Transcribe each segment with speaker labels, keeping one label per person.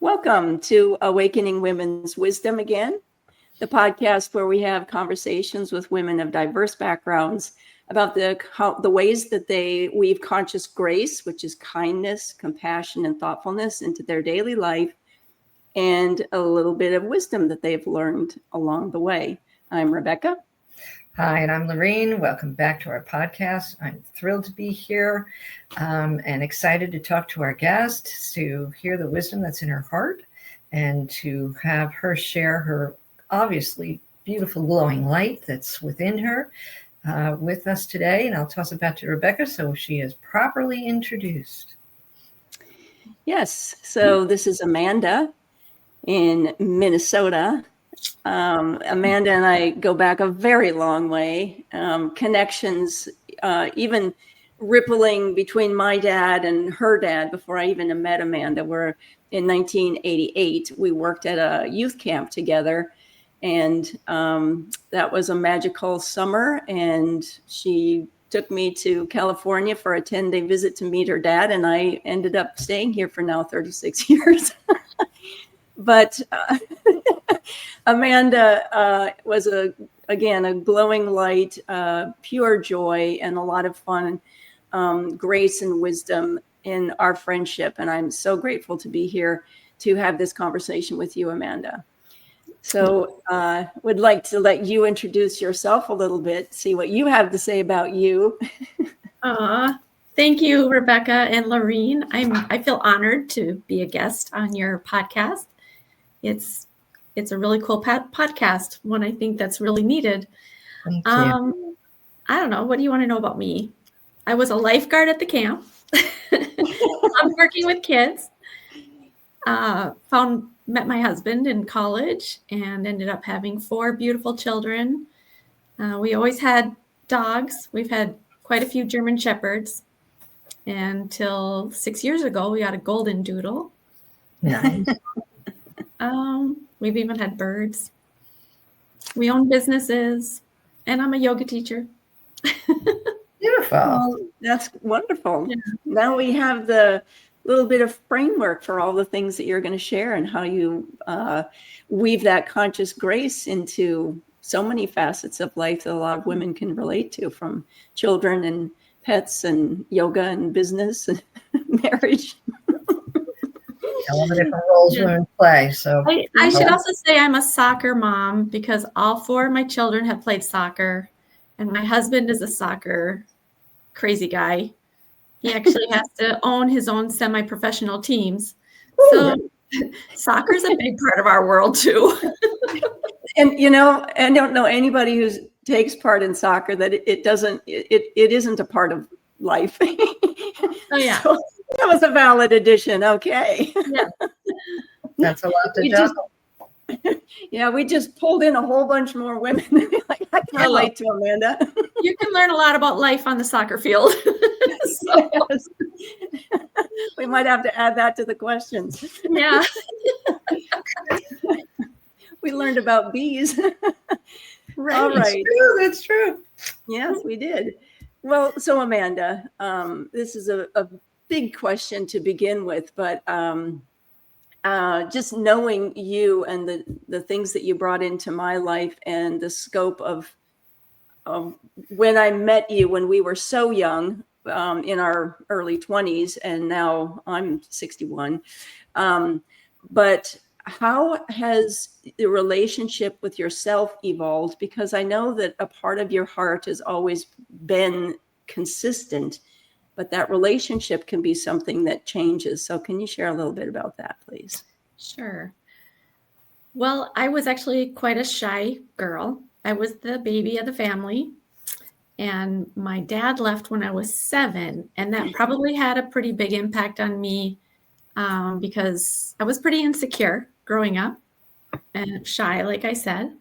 Speaker 1: Welcome to Awakening Women's Wisdom again, the podcast where we have conversations with women of diverse backgrounds about the ways that they weave conscious grace, which is kindness, compassion, and thoughtfulness into their daily life, and a little bit of wisdom that they've learned along the way. I'm Rebecca.
Speaker 2: Hi, and I'm Lorene. Welcome back to our podcast. I'm thrilled to be here and excited to talk to our guest, to hear the wisdom that's in her heart, and to have her share her obviously beautiful glowing light that's within her with us today. And I'll toss it back to Rebecca so she is properly introduced.
Speaker 1: Yes, so this is Amanda in Minnesota. Amanda and I go back a very long way. Connections, even rippling between my dad and her dad before I even met Amanda. Were in 1988. We worked at a youth camp together, and that was a magical summer. And she took me to California for a 10-day visit to meet her dad, and I ended up staying here for now 36 years. But Amanda was, again, a glowing light, pure joy, and a lot of fun, grace and wisdom in our friendship. And I'm so grateful to be here to have this conversation with you, Amanda. So would like to let you introduce yourself a little bit, see what you have to say about you.
Speaker 3: Thank you, Rebecca and Lorene. I feel honored to be a guest on your podcast. It's a really cool podcast, one I think that's really needed.
Speaker 2: Thank you.
Speaker 3: I don't know. What do you want to know about me? I was a lifeguard at the camp. I'm working with kids. Met my husband in college and ended up having 4 beautiful children. We always had dogs. We've had quite a few German Shepherds. Until 6 years ago, we got a golden doodle.
Speaker 2: Nice.
Speaker 3: We've even had birds. We own businesses, and I'm a yoga teacher.
Speaker 2: Beautiful.
Speaker 1: Well, that's wonderful.
Speaker 3: Yeah.
Speaker 1: Now we have the little bit of framework for all the things that you're going to share and how you weave that conscious grace into so many facets of life that a lot of women can relate to, from children and pets and yoga and business and marriage.
Speaker 2: All the different roles women play. So
Speaker 3: I should also say I'm a soccer mom because all 4 of my children have played soccer, and my husband is a soccer crazy guy. He actually has to own his own semi-professional teams. So soccer is a big part of our world too.
Speaker 1: And I don't know anybody who takes part in soccer that it isn't a part of life.
Speaker 3: Oh yeah.
Speaker 1: So that was a valid addition. Okay.
Speaker 3: Yeah.
Speaker 2: That's a lot to juggle.
Speaker 1: Yeah, we just pulled in a whole bunch more women. I can relate to Amanda.
Speaker 3: You can learn a lot about life on the soccer field. So,
Speaker 1: yes. We might have to add that to the questions.
Speaker 3: yeah.
Speaker 1: We learned about bees.
Speaker 3: Right.
Speaker 1: All right.
Speaker 2: That's true.
Speaker 1: Yes, we did. Well, so Amanda, this is a big question to begin with, but just knowing you and the things that you brought into my life and the scope of when I met you when we were so young, in our early 20s, and now I'm 61. But how has the relationship with yourself evolved? Because I know that a part of your heart has always been consistent, but that relationship can be something that changes. So can you share a little bit about that, please?
Speaker 3: Sure. Well, I was actually quite a shy girl. I was the baby of the family, and my dad left when I was 7, and that probably had a pretty big impact on me because I was pretty insecure growing up and shy, like I said.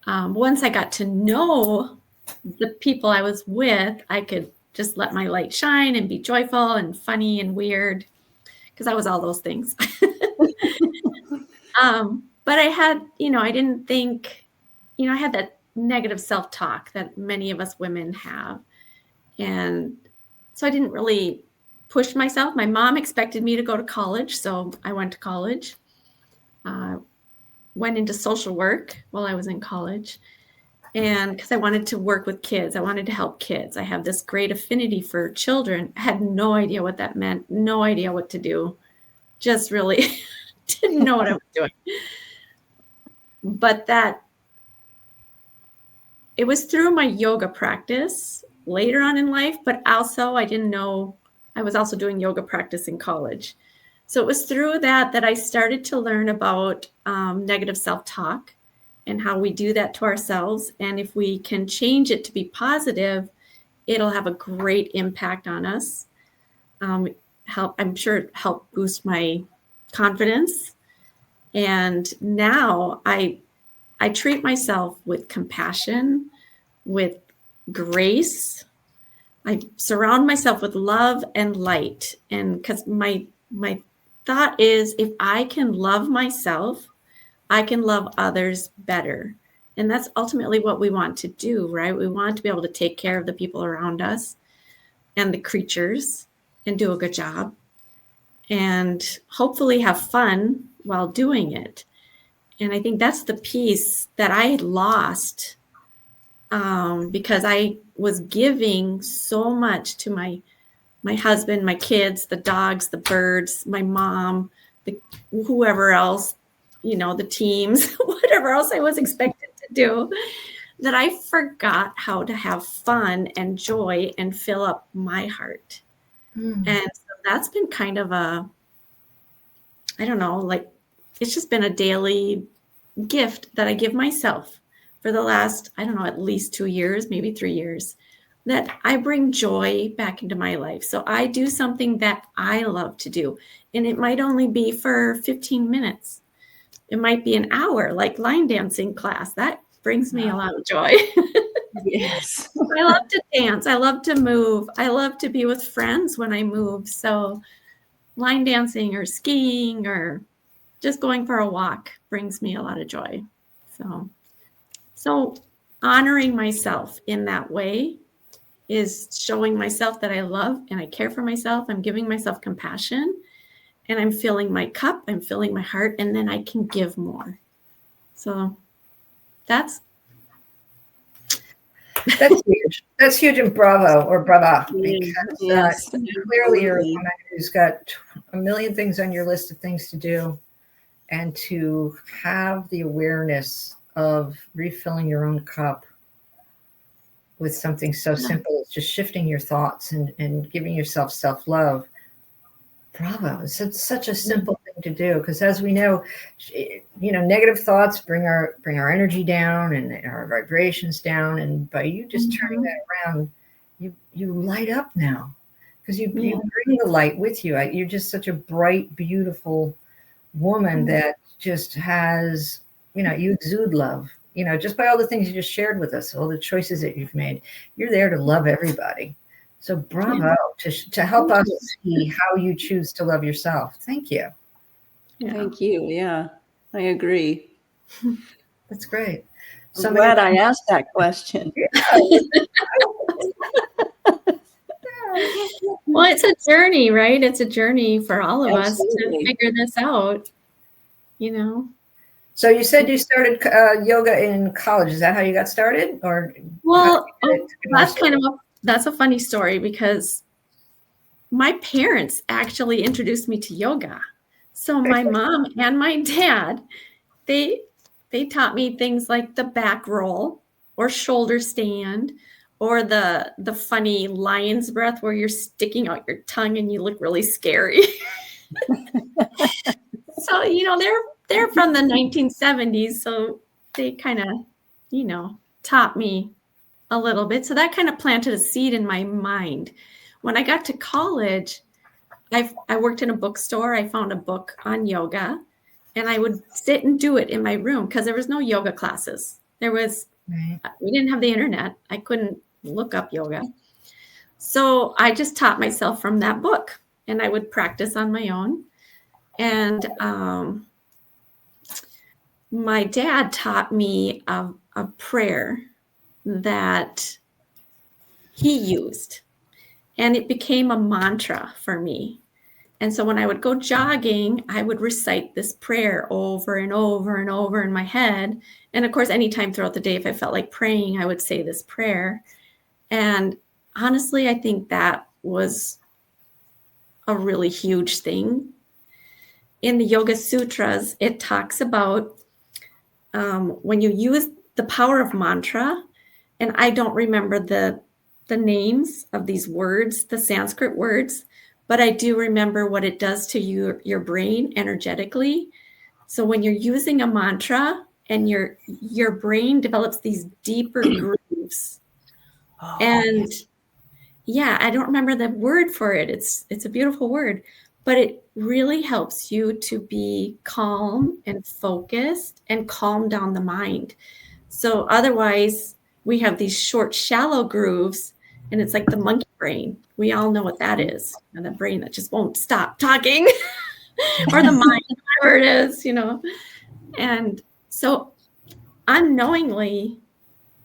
Speaker 3: Once I got to know the people I was with, I could just let my light shine and be joyful and funny and weird, because I was all those things. But I had, I didn't think, I had that negative self-talk that many of us women have. And so I didn't really push myself. My mom expected me to go to college, so I went to college. went into social work while I was in college. And because I wanted to work with kids, I wanted to help kids. I have this great affinity for children. I had no idea what that meant, no idea what to do. Just really didn't know what I was doing. But it was through my yoga practice later on in life, but also I didn't know I was also doing yoga practice in college. So it was through that I started to learn about negative self-talk and how we do that to ourselves. And if we can change it to be positive, it'll have a great impact on us. I'm sure it helped boost my confidence. And now I treat myself with compassion, with grace. I surround myself with love and light. And because my thought is, if I can love myself, I can love others better. And that's ultimately what we want to do, right? We want to be able to take care of the people around us and the creatures and do a good job and hopefully have fun while doing it. And I think that's the piece that I lost because I was giving so much to my husband, my kids, the dogs, the birds, my mom, whoever else, the teams, whatever else I was expected to do, that I forgot how to have fun and joy and fill up my heart. And so that's been kind of it's just been a daily gift that I give myself for the last, at least 2 years, maybe 3 years, that I bring joy back into my life. So I do something that I love to do. And it might only be for 15 minutes. It might be an hour, like line dancing class. That brings me a lot of joy.
Speaker 1: Yes.
Speaker 3: I love to dance. I love to move. I love to be with friends when I move. So line dancing or skiing or just going for a walk brings me a lot of joy. So honoring myself in that way is showing myself that I love and I care for myself. I'm giving myself compassion and I'm filling my cup, I'm filling my heart, and then I can give more. So that's
Speaker 2: huge. That's huge, and bravo or brava, because clearly you're a woman who's got a million things on your list of things to do, and to have the awareness of refilling your own cup with something so simple as just shifting your thoughts and giving yourself self-love. Bravo. It's such a simple thing to do, because as we know, negative thoughts bring our energy down and our vibrations down. And by you just turning that around, you light up now, because you bring the light with you. You're just such a bright, beautiful woman that just has, you exude love, just by all the things you just shared with us, all the choices that you've made. You're there to love everybody. So bravo to help us see how you choose to love yourself. Thank you.
Speaker 1: Yeah. Thank you. Yeah, I agree.
Speaker 2: That's great.
Speaker 1: I'm glad I asked that question.
Speaker 3: Well, it's a journey, right? It's a journey for all of us to figure this out,
Speaker 2: So you said you started yoga in college. Is that how you got started? Or
Speaker 3: that's a funny story, because my parents actually introduced me to yoga. So my mom and my dad, they taught me things like the back roll or shoulder stand, or the funny lion's breath where you're sticking out your tongue and you look really scary. So, they're from the 1970s. So they kind of, taught me a little bit. So that kind of planted a seed in my mind. When I got to college, I worked in a bookstore. I found a book on yoga, and I would sit and do it in my room because there was no yoga classes. We didn't have the internet. I couldn't look up yoga. So I just taught myself from that book, and I would practice on my own. And my dad taught me a prayer that he used, and it became a mantra for me. And so when I would go jogging, I would recite this prayer over and over and over in my head. And of course, anytime throughout the day, if I felt like praying, I would say this prayer. And honestly, I think that was a really huge thing. In the Yoga Sutras, it talks about when you use the power of mantra, and I don't remember the names of these words, the Sanskrit words, but I do remember what it does to your brain energetically. So when you're using a mantra and your brain develops these deeper grooves.
Speaker 1: Oh.
Speaker 3: And yeah, I don't remember the word for it. It's a beautiful word, but it really helps you to be calm and focused and calm down the mind. So otherwise, we have these short, shallow grooves, and it's like the monkey brain. We all know what that is, and the brain that just won't stop talking, or the mind, whatever it is, And so unknowingly,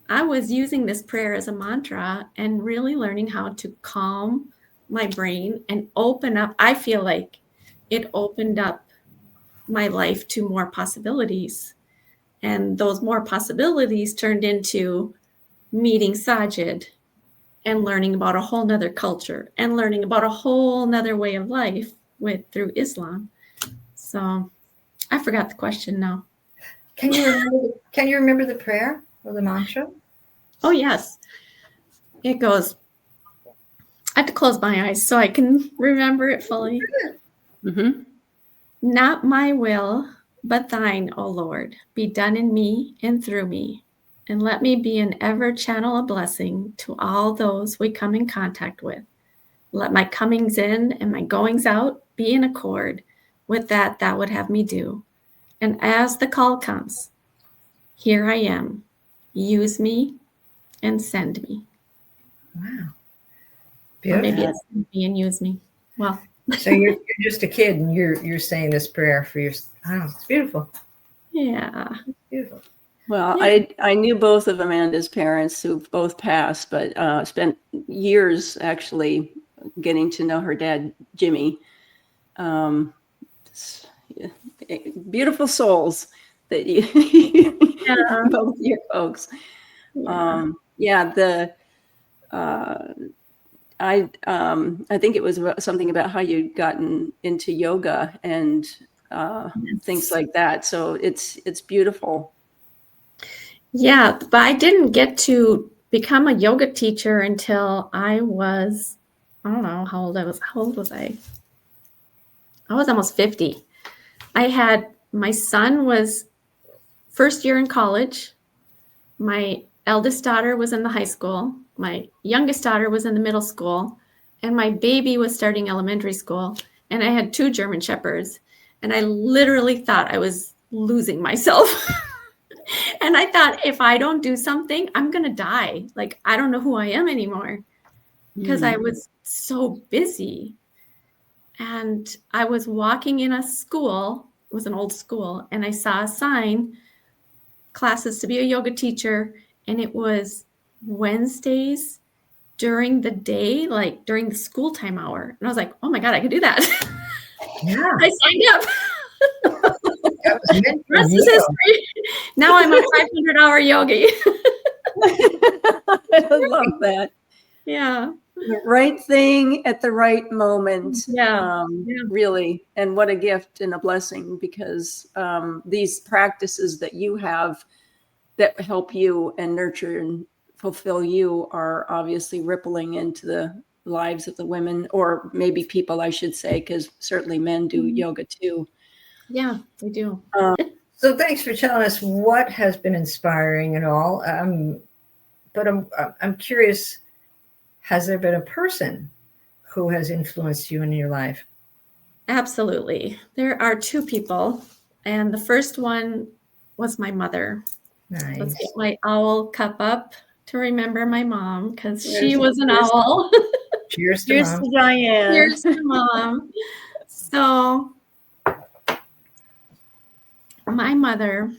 Speaker 3: I was using this prayer as a mantra and really learning how to calm my brain and open up. I feel like it opened up my life to more possibilities. And those more possibilities turned into meeting Sajid and learning about a whole nother culture and learning about a whole nother way of life through Islam. So I forgot the question now.
Speaker 2: Can you remember the prayer or the mantra?
Speaker 3: Oh, yes. It goes, I have to close my eyes so I can remember it fully.
Speaker 1: Mm-hmm.
Speaker 3: Not my will, but thine, O Lord, be done in me and through me. And let me be an ever channel of blessing to all those we come in contact with. Let my comings in and my goings out be in accord with that thou would have me do. And as the call comes, here I am. Use me and send me.
Speaker 2: Wow.
Speaker 3: Or
Speaker 2: Beautiful.
Speaker 3: maybe it's send me and use me. Well,
Speaker 2: So you're just a kid and you're saying this prayer for your. Oh, it's beautiful.
Speaker 3: yeah.
Speaker 2: It's beautiful.
Speaker 1: Well,
Speaker 3: Yeah.
Speaker 1: I knew both of Amanda's parents who've both passed, but spent years actually getting to know her dad, Jimmy. Yeah, beautiful souls that you
Speaker 3: Yeah.
Speaker 1: both your folks. I think it was something about how you'd gotten into yoga and things like that. So it's beautiful.
Speaker 3: Yeah, but I didn't get to become a yoga teacher until I was, I don't know how old I was. How old was I? I was almost 50. My son was first year in college. My eldest daughter was in the high school. My youngest daughter was in the middle school. And my baby was starting elementary school. And I had 2 German Shepherds. And I literally thought I was losing myself. And I thought, if I don't do something, I'm going to die. Like, I don't know who I am anymore because I was so busy. And I was walking in a school, it was an old school, and I saw a sign, classes to be a yoga teacher. And it was Wednesdays during the day, like during the school time hour. And I was like, oh my God, I could do that.
Speaker 2: Yeah.
Speaker 3: I signed up.
Speaker 2: That was meant for
Speaker 3: Rest
Speaker 2: you.
Speaker 3: is history. Now I'm a 500-hour yogi.
Speaker 1: I love that.
Speaker 3: Yeah.
Speaker 1: The right thing at the right moment.
Speaker 3: Yeah.
Speaker 1: Really. And what a gift and a blessing, because these practices that you have that help you and nurture and fulfill you are obviously rippling into the lives of the women, or maybe people, I should say, because certainly men do yoga too.
Speaker 3: Yeah, we do.
Speaker 2: So thanks for telling us what has been inspiring and all. But I'm curious, has there been a person who has influenced you in your life?
Speaker 3: Absolutely. There are 2 people. And the first one was my mother.
Speaker 2: Nice.
Speaker 3: Let's get my owl cup up to remember my mom, because she
Speaker 1: Cheers.
Speaker 3: was an owl.
Speaker 2: Cheers to
Speaker 1: Cheers
Speaker 2: Mom.
Speaker 1: to Diane.
Speaker 3: Cheers to Mom. So my mother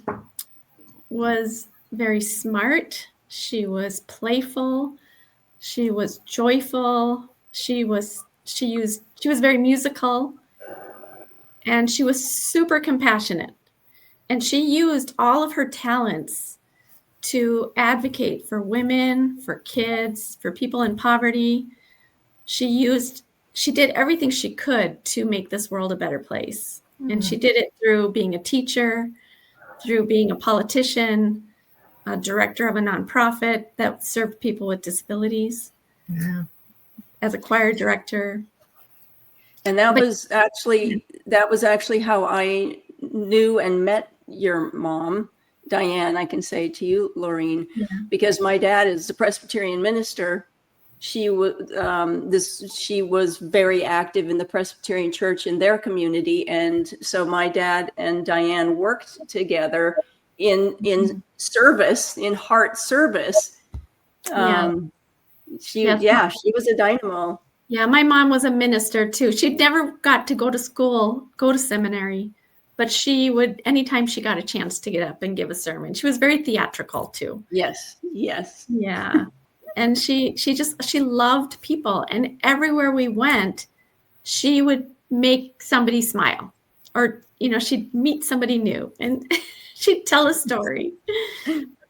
Speaker 3: was very smart. She was playful. She was joyful. She was very musical. And she was super compassionate. And she used all of her talents to advocate for women, for kids, for people in poverty. She did everything she could to make this world a better place. Mm-hmm. And she did it through being a teacher, through being a politician, a director of a nonprofit that served people with disabilities, as a choir director.
Speaker 1: And that was actually how I knew and met your mom, Diane. I can say to you, Laureen, because my dad is a Presbyterian minister. She was very active in the Presbyterian church in their community, and so my dad and Diane worked together in service, in heart service. She was a dynamo.
Speaker 3: Yeah, my mom was a minister too. She never got to go to school, go to seminary, but she would, anytime she got a chance to get up and give a sermon. She was very theatrical too.
Speaker 1: Yes.
Speaker 3: Yeah. And she loved people. And everywhere we went, she would make somebody smile, or, she'd meet somebody new and she'd tell a story.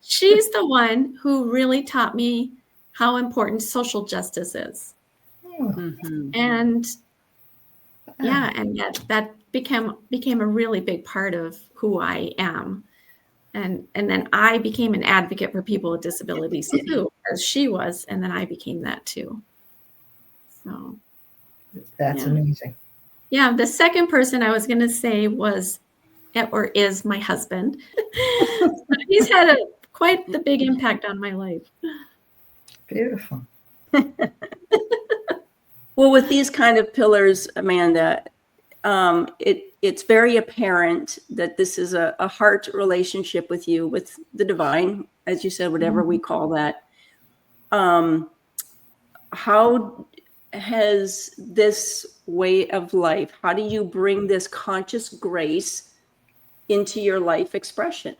Speaker 3: She's the one who really taught me how important social justice is. Mm-hmm. And that became a really big part of who I am. And then I became an advocate for people with disabilities too, as she was, and then I became that too. So
Speaker 2: that's amazing.
Speaker 3: Yeah, the second person I was going to say was or is my husband. He's had quite the big impact on my life.
Speaker 2: Beautiful.
Speaker 1: Well, with these kind of pillars, Amanda, it's very apparent that this is a heart relationship with you, with the divine, as you said, whatever we call that. How has this way of life, how do you bring this conscious grace into your life expression?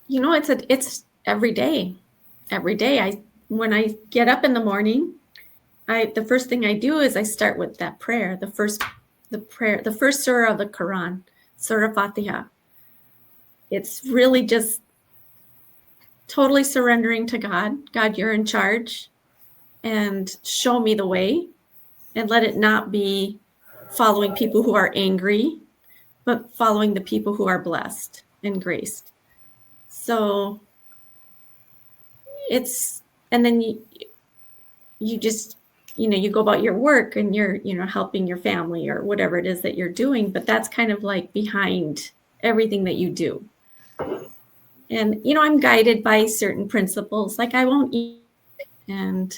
Speaker 3: It's every day. Every day, when I get up in the morning, the first thing I do is I start with that prayer, the first surah of the Quran, Surah Fatiha. It's really just totally surrendering to God. God, you're in charge, and show me the way, and let it not be following people who are angry, but following the people who are blessed and graced. So and then you just, you go about your work and you're, helping your family or whatever it is that you're doing, but that's kind of like behind everything that you do. And, I'm guided by certain principles, like I won't eat and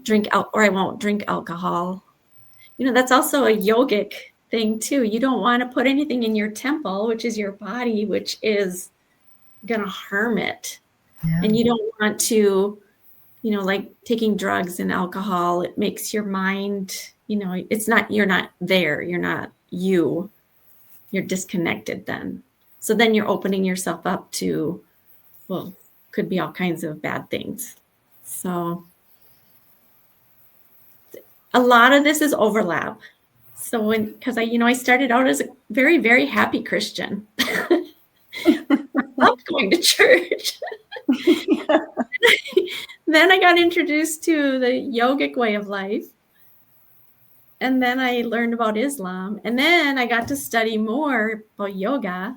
Speaker 3: drink or I won't drink alcohol. That's also a yogic thing too. You don't want to put anything in your temple, which is your body, which is going to harm it. Yeah. And you don't want to, like taking drugs and alcohol, it makes your mind, you're not there. You're not you're disconnected then. So then you're opening yourself up to, could be all kinds of bad things. So a lot of this is overlap. So because I started out as a very, very happy Christian. I loved going to church. Then I got introduced to the yogic way of life. And then I learned about Islam. And then I got to study more about yoga.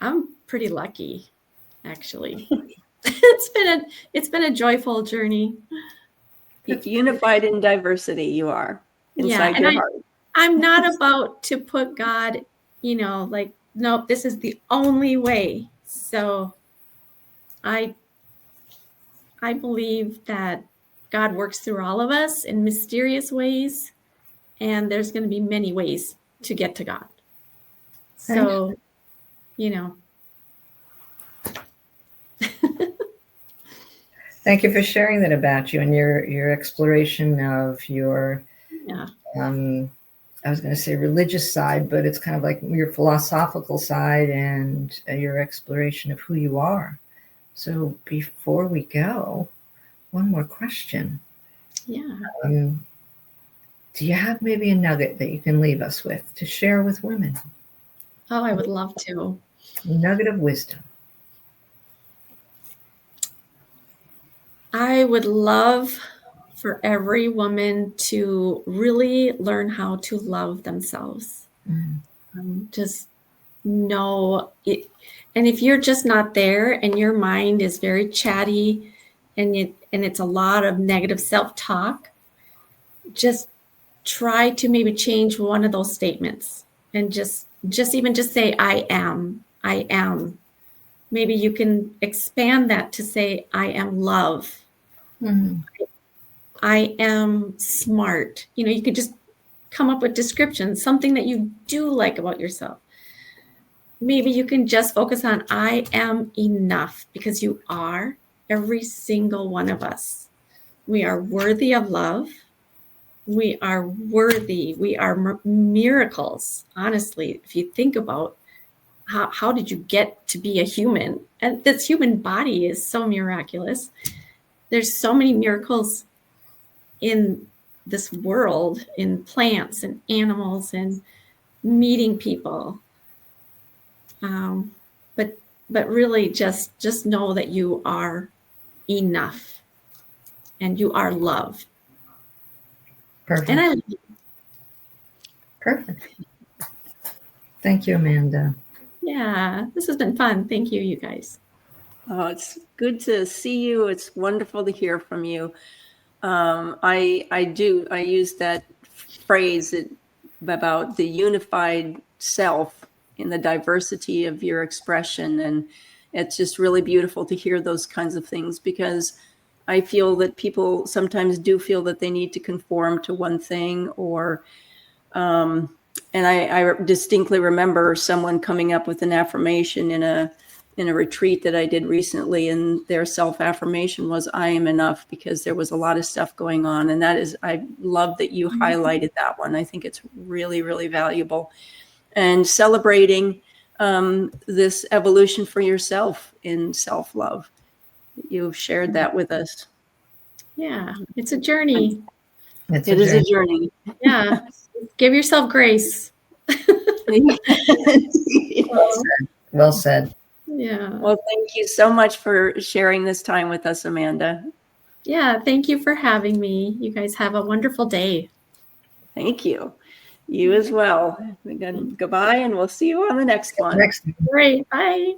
Speaker 3: I'm pretty lucky, actually. It's been a joyful journey.
Speaker 1: Unified in diversity, you are inside your heart.
Speaker 3: I'm not about to put God, nope, this is the only way. So I believe that God works through all of us in mysterious ways, and there's going to be many ways to get to God. So,
Speaker 2: Thank you for sharing that about you and your exploration of your, I was going to say religious side, but it's kind of like your philosophical side and your exploration of who you are. So before we go, one more question.
Speaker 3: Yeah.
Speaker 2: do you have maybe a nugget that you can leave us with to share with women?
Speaker 3: Oh, I would love to.
Speaker 2: Nugget of wisdom.
Speaker 3: I would love for every woman to really learn how to love themselves. Just know it. And if you're just not there and your mind is very chatty and it's a lot of negative self-talk, just try to maybe change one of those statements and just say, I am. Maybe you can expand that to say, I am love. I am smart. You could just come up with descriptions, something that you do like about yourself. Maybe you can just focus on I am enough, because you are, every single one of us. We are worthy of love. We are worthy. We are miracles. Honestly, if you think about how did you get to be a human? And this human body is so miraculous. There's so many miracles in this world, in plants and animals and meeting people. But really just know that you are enough and you are love.
Speaker 2: Perfect.
Speaker 3: And I love you.
Speaker 2: Perfect. Thank you, Amanda.
Speaker 3: Yeah, this has been fun. Thank you, you guys.
Speaker 1: Oh, it's good to see you. It's wonderful to hear from you. I use that phrase about the unified self in the diversity of your expression. And it's just really beautiful to hear those kinds of things, because I feel that people sometimes do feel that they need to conform to one thing, or and I distinctly remember someone coming up with an affirmation in a retreat that I did recently, and their self-affirmation was, I am enough, because there was a lot of stuff going on. And I love that you highlighted that one. I think it's really, really valuable. And celebrating this evolution for yourself in self-love. You've shared that with us.
Speaker 3: Yeah, it's a journey.
Speaker 2: It
Speaker 1: is a journey.
Speaker 3: Yeah, give yourself grace.
Speaker 2: Well said.
Speaker 3: Yeah.
Speaker 1: Well, thank you so much for sharing this time with us, Amanda.
Speaker 3: Yeah, thank you for having me. You guys have a wonderful day.
Speaker 1: Thank you. You as well. Goodbye, and we'll see you on the next one.
Speaker 2: Next.
Speaker 3: Great. Bye.